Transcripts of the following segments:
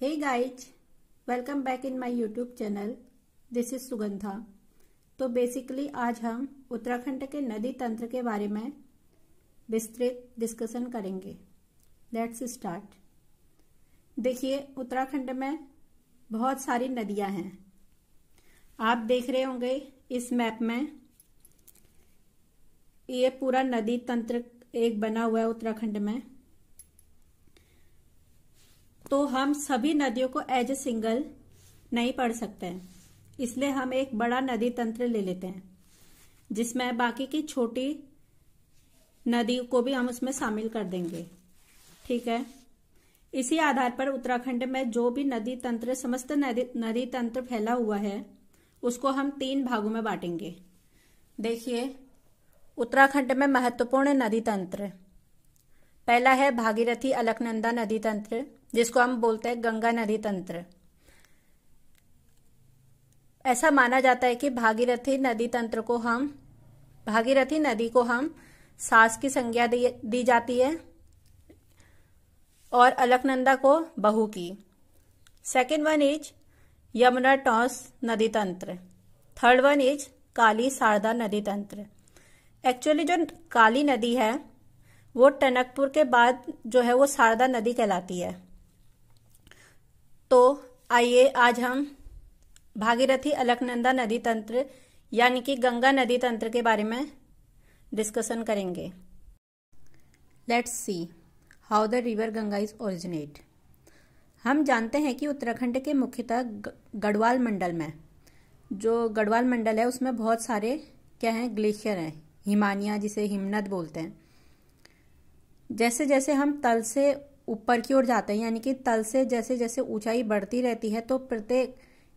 Hey guys, welcome back in my YouTube channel. This is Sugandha. तो basically आज हम उत्तराखंड के नदी तंत्र के बारे में विस्तृत डिस्कशन करेंगे। Let's start. देखिए, उत्तराखंड में बहुत सारी नदियां हैं। आप देख रहे होंगे इस मैप में, ये पूरा नदी तंत्र एक बना हुआ है उत्तराखंड में। तो हम सभी नदियों को एज ए सिंगल नहीं पढ़ सकते हैं, इसलिए हम एक बड़ा नदी तंत्र ले लेते हैं जिसमें बाकी की छोटी नदी को भी हम उसमें शामिल कर देंगे। ठीक है, इसी आधार पर उत्तराखंड में जो भी नदी तंत्र, समस्त नदी तंत्र फैला हुआ है, उसको हम 3 भागों में बांटेंगे। देखिए, उत्तराखंड में महत्वपूर्ण नदी तंत्र, पहला है भागीरथी अलकनंदा नदी तंत्र, जिसको हम बोलते हैं गंगा नदी तंत्र। ऐसा माना जाता है कि भागीरथी नदी को हम सास की संज्ञा दी जाती है और अलकनंदा को बहू की। Second one is Yamuna toss नदी तंत्र। थर्ड वन इज काली शारदा नदी तंत्र। एक्चुअली जो काली नदी है वो टनकपुर के बाद जो है वो शारदा नदी कहलाती है। तो आइए आज हम भागीरथी अलकनंदा नदी तंत्र यानी कि गंगा नदी तंत्र के बारे में डिस्कशन करेंगे। Let's see how the river Ganga is originate. हम जानते हैं कि उत्तराखंड के मुख्यतः गढ़वाल मंडल में, जो गढ़वाल मंडल है उसमें बहुत सारे क्या हैं, ग्लेशियर हैं, हिमानियाँ जिसे हिमनद बोलते हैं। जैसे जैसे हम तल से ऊपर की ओर जाते हैं, यानी कि तल से जैसे जैसे ऊंचाई बढ़ती रहती है, तो प्रत्येक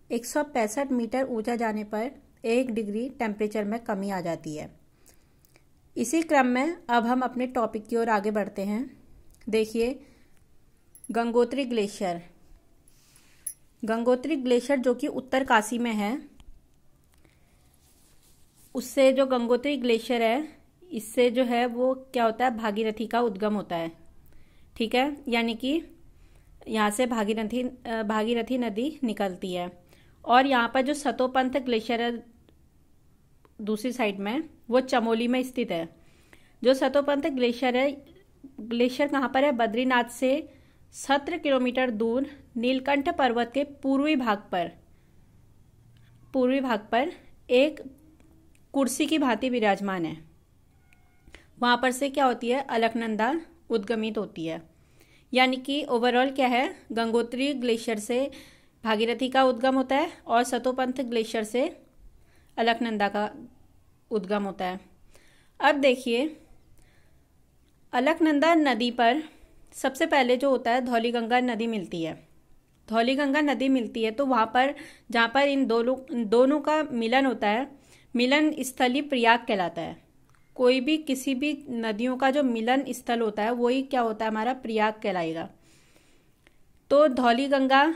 165 मीटर ऊंचा जाने पर 1 डिग्री टेम्परेचर में कमी आ जाती है। इसी क्रम में अब हम अपने टॉपिक की ओर आगे बढ़ते हैं। देखिए, गंगोत्री ग्लेशियर। गंगोत्री ग्लेशियर जो कि उत्तरकाशी में है, उससे जो गंगोत्री ग्लेशियर है, इससे जो है वो क्या होता है, भागीरथी का उद्गम होता है। ठीक है, यानी कि यहाँ से भागीरथी नदी निकलती है। और यहाँ पर जो सतोपंथ ग्लेशियर है दूसरी साइड में, वो चमोली में स्थित है। जो सतोपंथ ग्लेशियर है, ग्लेशियर कहाँ पर है, बद्रीनाथ से 17 किलोमीटर दूर नीलकंठ पर्वत के पूर्वी भाग पर एक कुर्सी की भांति विराजमान है। वहां पर से क्या होती है, अलकनंदा उद्गमित होती है। यानी कि ओवरऑल क्या है, गंगोत्री ग्लेशियर से भागीरथी का उद्गम होता है और सतोपंथ ग्लेशियर से अलकनंदा का उद्गम होता है। अब देखिए, अलकनंदा नदी पर सबसे पहले जो होता है, धौलीगंगा नदी मिलती है। धौलीगंगा नदी मिलती है तो वहां पर, जहां पर इन दोनों का मिलन होता है, मिलन स्थली प्रयाग कहलाता है। कोई भी किसी भी नदियों का जो मिलन स्थल होता है वही क्या होता है, हमारा प्रयाग कहलाएगा। तो धौलीगंगा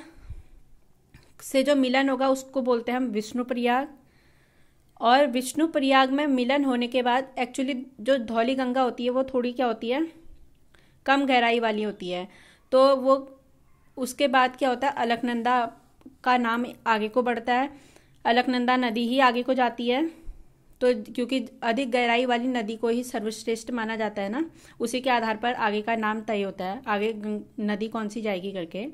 से जो मिलन होगा उसको बोलते हैं हम विष्णु प्रयाग। और विष्णु प्रयाग में मिलन होने के बाद एक्चुअली जो धौलीगंगा होती है वो थोड़ी क्या होती है, कम गहराई वाली होती है। तो वो उसके बाद क्या होता है, अलकनंदा का नाम आगे को बढ़ता है, अलकनंदा नदी ही आगे को जाती है। तो क्योंकि अधिक गहराई वाली नदी को ही सर्वश्रेष्ठ माना जाता है ना, उसी के आधार पर आगे का नाम तय होता है, आगे नदी कौन सी जाएगी करके।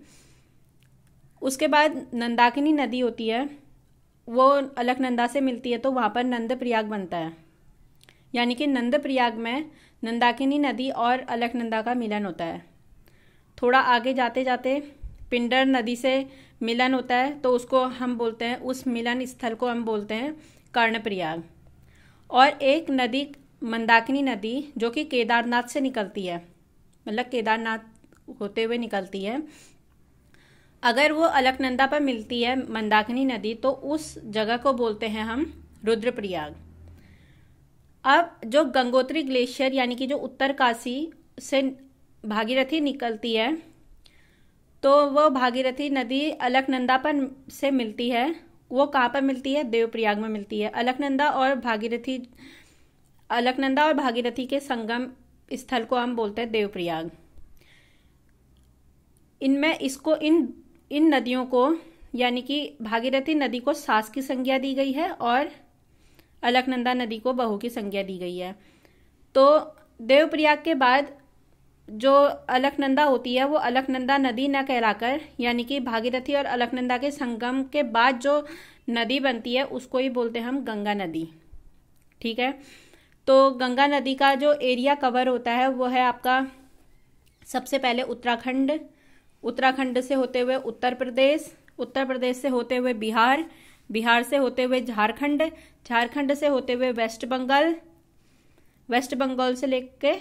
उसके बाद नंदाकिनी नदी होती है, वो अलकनंदा से मिलती है, तो वहाँ पर नंद प्रयाग बनता है। यानी कि नंद प्रयाग में नंदाकिनी नदी और अलकनंदा का मिलन होता है। थोड़ा आगे जाते जाते पिंडर नदी से मिलन होता है, तो उसको हम बोलते हैं, उस मिलन स्थल को हम बोलते हैं कर्णप्रयाग। और एक नदी मंदाकिनी नदी जो कि केदारनाथ से निकलती है, मतलब केदारनाथ होते हुए निकलती है। अगर वो अलकनंदा पर मिलती है मंदाकिनी नदी, तो उस जगह को बोलते हैं हम रुद्रप्रयाग। अब जो गंगोत्री ग्लेशियर यानी कि जो उत्तरकाशी से भागीरथी निकलती है, तो वो भागीरथी नदी अलकनंदा पर से मिलती है। वो कहाँ पर मिलती है, देवप्रयाग में मिलती है। अलकनंदा और भागीरथी के संगम स्थल को हम बोलते हैं देवप्रयाग। इन इन नदियों को यानी कि भागीरथी नदी को सास की संज्ञा दी गई है और अलकनंदा नदी को बहू की संज्ञा दी गई है। तो देवप्रयाग के बाद जो अलकनंदा होती है वो अलकनंदा नदी न कहलाकर, यानी कि भागीरथी और अलकनंदा के संगम के बाद जो नदी बनती है उसको ही बोलते हैं हम गंगा नदी। ठीक है, तो गंगा नदी का जो एरिया कवर होता है वो है आपका सबसे पहले उत्तराखंड, उत्तराखंड से होते हुए उत्तर प्रदेश, उत्तर प्रदेश से होते हुए बिहार, बिहार से होते हुए झारखंड, झारखंड से होते हुए वेस्ट बंगाल, वेस्ट बंगाल से लेके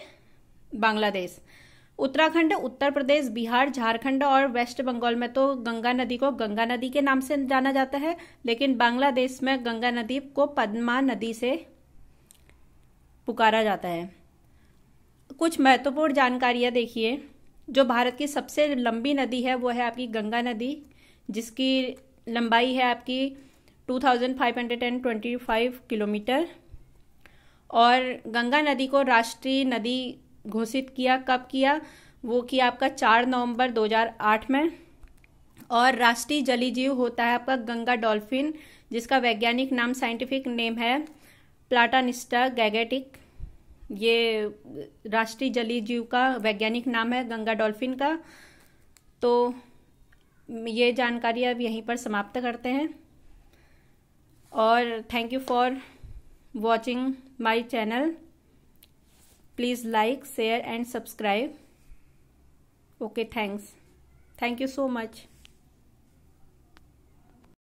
बांग्लादेश। उत्तराखंड, उत्तर प्रदेश, बिहार, झारखंड और वेस्ट बंगाल में तो गंगा नदी को गंगा नदी के नाम से जाना जाता है, लेकिन बांग्लादेश में गंगा नदी को पद्मा नदी से पुकारा जाता है। कुछ महत्वपूर्ण जानकारियां देखिए। जो भारत की सबसे लंबी नदी है वो है आपकी गंगा नदी, जिसकी लंबाई है आपकी 2525 किलोमीटर। और गंगा नदी को राष्ट्रीय नदी घोषित किया कब किया? वो किया आपका 4 नवंबर 2008 में। और राष्ट्रीय जलीय जीव होता है आपका गंगा डॉल्फिन, जिसका वैज्ञानिक नाम, साइंटिफिक नेम है प्लाटानिस्टा गैगेटिक। ये राष्ट्रीय जलीय जीव का वैज्ञानिक नाम है गंगा डॉल्फिन का। तो ये जानकारी अब यहीं पर समाप्त करते हैं और thank you for watching my channel. Please like, share and subscribe. Okay, thanks. Thank you so much.